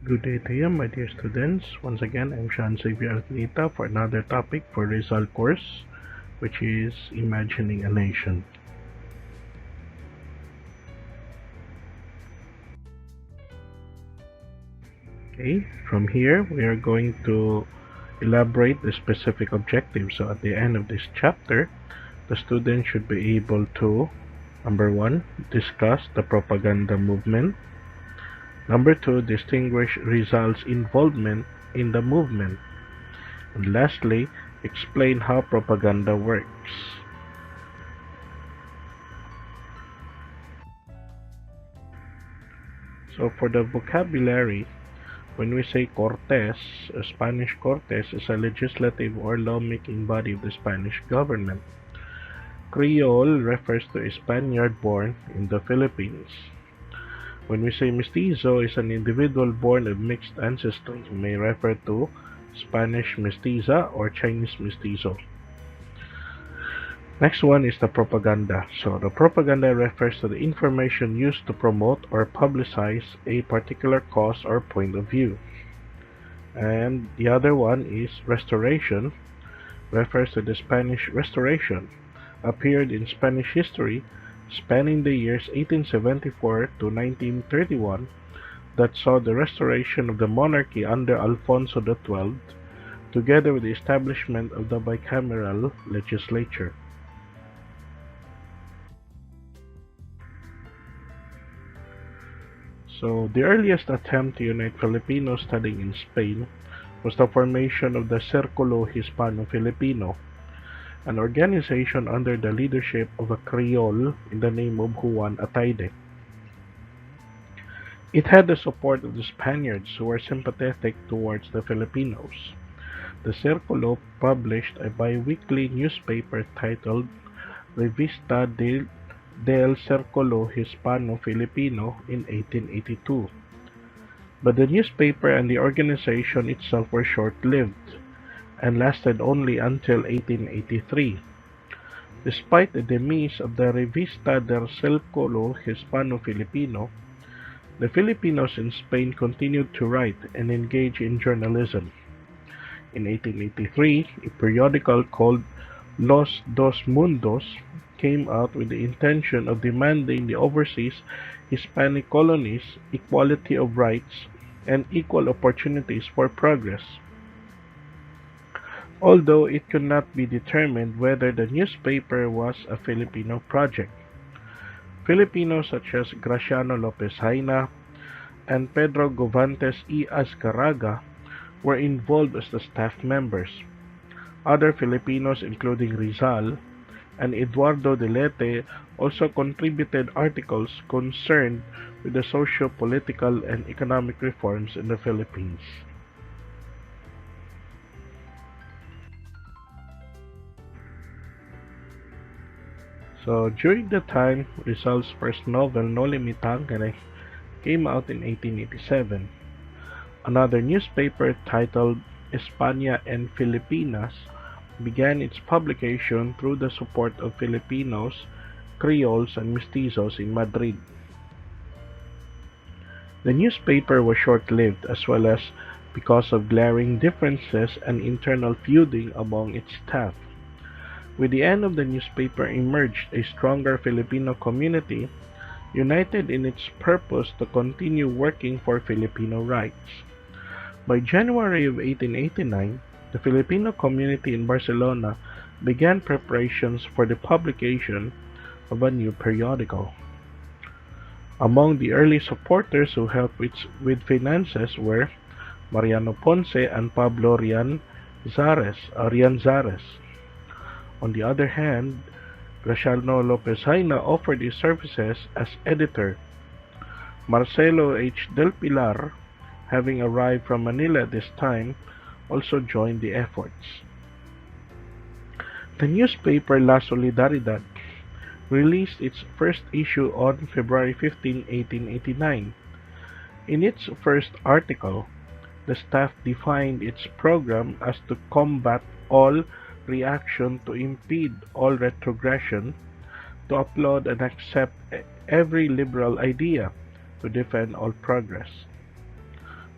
Good day to you, my dear students. Once again, I'm Sean Xavier Arnita for another topic for Rizal course, which is Imagining a Nation. Okay, from here, we are going to elaborate the specific objectives. So at the end of this chapter, the student should be able to, number one, discuss the propaganda movement. Number two, distinguish Rizal's involvement in the movement. And lastly, explain how propaganda works. So for the vocabulary, when we say Cortes, Spanish Cortes is a legislative or lawmaking body of the Spanish government. Creole refers to a Spaniard born in the Philippines. When we say mestizo is an individual born of mixed ancestry, we may refer to Spanish mestiza or Chinese mestizo. Next one is the propaganda. So the propaganda refers to the information used to promote or publicize a particular cause or point of view. And the other one is restoration, refers to the Spanish Restoration, appeared in Spanish history spanning the years 1874 to 1931 that saw the restoration of the monarchy under Alfonso XII, together with the establishment of the bicameral legislature. So the earliest attempt to unite Filipinos studying in Spain was the formation of the Círculo Hispano-Filipino, an organization under the leadership of a Creole in the name of Juan Atayde. It had the support of the Spaniards who were sympathetic towards the Filipinos. The Círculo published a bi-weekly newspaper titled Revista del Círculo Hispano-Filipino in 1882. But the newspaper and the organization itself were short-lived and lasted only until 1883. Despite the demise of the Revista del Círculo Hispano-Filipino, the Filipinos in Spain continued to write and engage in journalism. In 1883, a periodical called Los Dos Mundos came out with the intention of demanding the overseas Hispanic colonies equality of rights and equal opportunities for progress. Although it could not be determined whether the newspaper was a Filipino project. Filipinos such as Graciano Lopez Jaina and Pedro Govantes y Azcárraga were involved as the staff members. Other Filipinos including Rizal and Eduardo Delete also contributed articles concerned with the socio-political and economic reforms in the Philippines. So during the time, Rizal's first novel, Noli Me Tangere, came out in 1887. Another newspaper titled España en Filipinas began its publication through the support of Filipinos, Creoles, and Mestizos in Madrid. The newspaper was short-lived as well as because of glaring differences and internal feuding among its staff. With the end of the newspaper emerged a stronger Filipino community, united in its purpose to continue working for Filipino rights. By January of 1889, the Filipino community in Barcelona began preparations for the publication of a new periodical. Among the early supporters who helped with finances were Mariano Ponce and Pablo Rian Zares. On the other hand, Graciano Lopez Jaina offered his services as editor. Marcelo H. del Pilar, having arrived from Manila at this time, also joined the efforts. The newspaper La Solidaridad released its first issue on February 15, 1889. In its first article, the staff defined its program as to combat all reaction, to impede all retrogression, to applaud and accept every liberal idea, to defend all progress.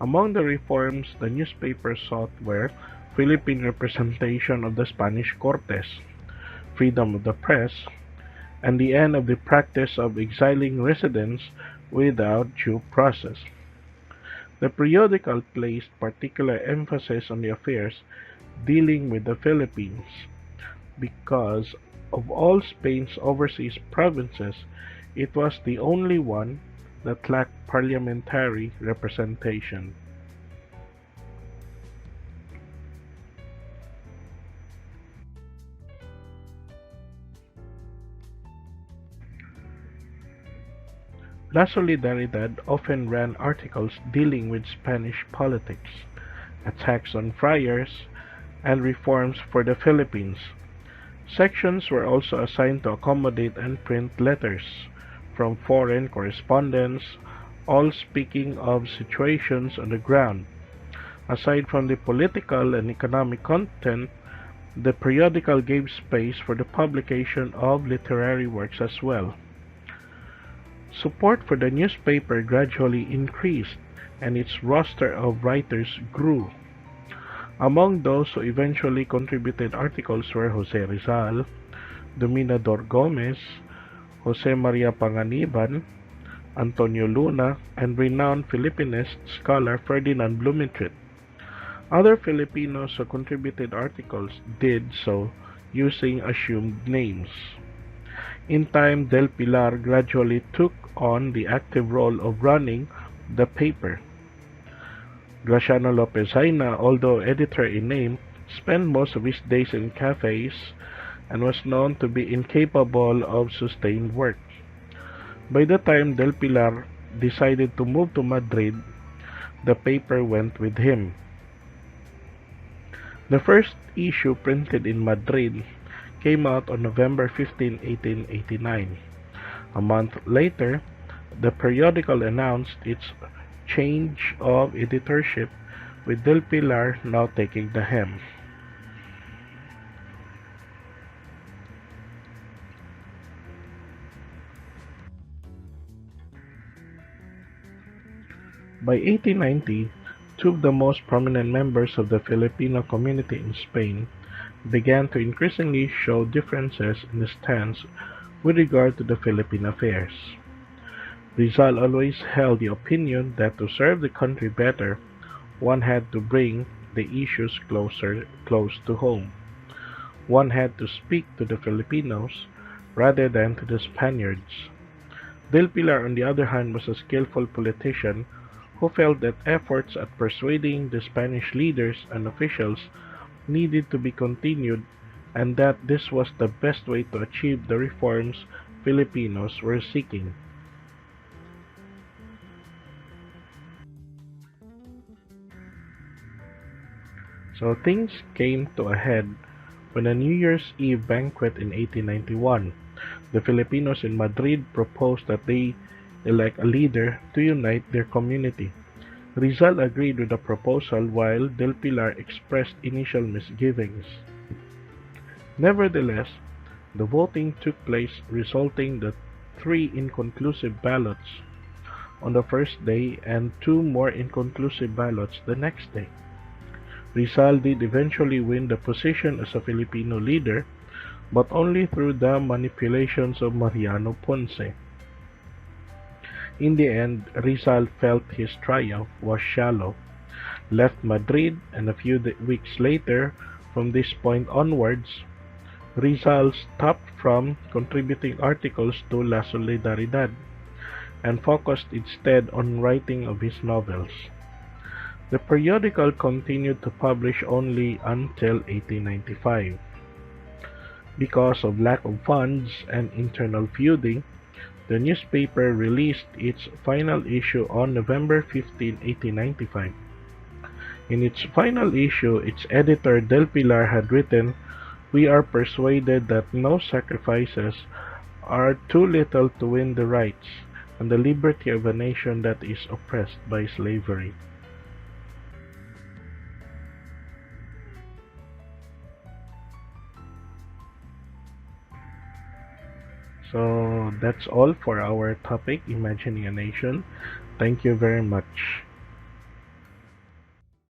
Among the reforms the newspaper sought were Philippine representation of the Spanish Cortes, freedom of the press, and the end of the practice of exiling residents without due process. The periodical placed particular emphasis on the affairs dealing with the Philippines because of all Spain's overseas provinces, it was the only one that lacked parliamentary representation. La Solidaridad often ran articles dealing with Spanish politics, attacks on friars, and reforms for the Philippines. Sections were also assigned to accommodate and print letters from foreign correspondents, all speaking of situations on the ground. Aside from the political and economic content, the periodical gave space for the publication of literary works as well. Support for the newspaper gradually increased, and its roster of writers grew. Among those who eventually contributed articles were Jose Rizal, Dominador Gomez, Jose Maria Panganiban, Antonio Luna, and renowned Filipinist scholar Ferdinand Blumentritt. Other Filipinos who contributed articles did so using assumed names. In time, Del Pilar gradually took on the active role of running the paper. Graciano Lopez Jaina, although editor in name, spent most of his days in cafes and was known to be incapable of sustained work. By the time Del Pilar decided to move to Madrid, the paper went with him. The first issue printed in Madrid came out on November 15, 1889. A month later, the periodical announced its change of editorship, with Del Pilar now taking the helm. By 1890, two of the most prominent members of the Filipino community in Spain began to increasingly show differences in the stance with regard to the Philippine affairs. Rizal always held the opinion that to serve the country better, one had to bring the issues close to home. One had to speak to the Filipinos rather than to the Spaniards. Del Pilar, on the other hand, was a skillful politician who felt that efforts at persuading the Spanish leaders and officials needed to be continued, and that this was the best way to achieve the reforms Filipinos were seeking. So things came to a head when a New Year's Eve banquet in 1891, the Filipinos in Madrid proposed that they elect a leader to unite their community. Rizal agreed with the proposal while Del Pilar expressed initial misgivings. Nevertheless, the voting took place, resulting in three inconclusive ballots on the first day and two more inconclusive ballots the next day. Rizal did eventually win the position as a Filipino leader, but only through the manipulations of Mariano Ponce. In the end, Rizal felt his triumph was shallow, left Madrid, and a few weeks later, from this point onwards, Rizal stopped from contributing articles to La Solidaridad and focused instead on writing of his novels. The periodical continued to publish only until 1895. Because of lack of funds and internal feuding, the newspaper released its final issue on November 15, 1895. In its final issue, its editor Del Pilar had written, "We are persuaded that no sacrifices are too little to win the rights and the liberty of a nation that is oppressed by slavery." So that's all for our topic, Imagining a Nation. Thank you very much.